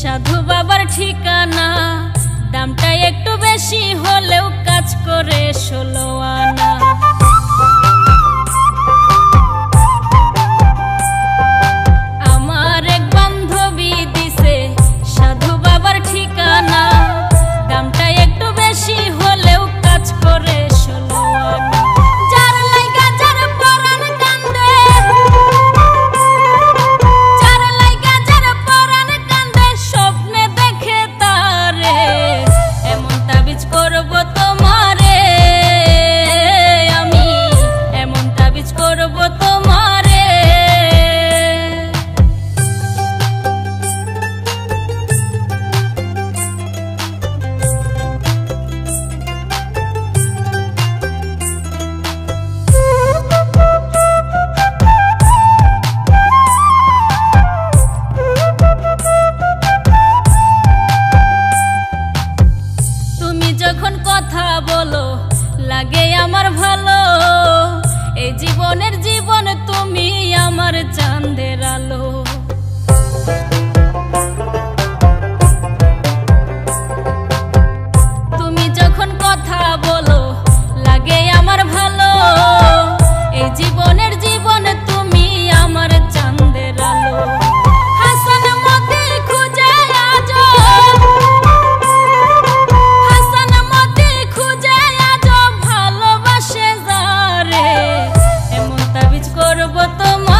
সাধু বাবার ঠিকানা, দামটা একটু বেশি হলেও কাজ করে 16 আনা। আমার এক বান্ধবী দিছে সাধু বাবার ঠিকানা, দামটা একটু বেশি হলেও কাজ করে 16 আনা। যার লাইগা যার পরাণ কান্দে, যার লাইগা যার পরাণ কান্দে, স্বপ্নে দেখে তারে, এমন তাবিজ করব তোমারে আমি, এমন তাবিজ করব তোমারে। যখন কথা বলো লাগে আমার ভালো, এই জীবনের জীবন তুমি আমার চাঁদের আলো। তুমি যখন কথা বলো লাগে আমার ভালো, এই জীবনের জীবন তুমি আমার চাঁদের আলো। হাসান মতি খুঁজে আজো, ভালোবাসে যারে, এমন তাবিজ করব তোমার।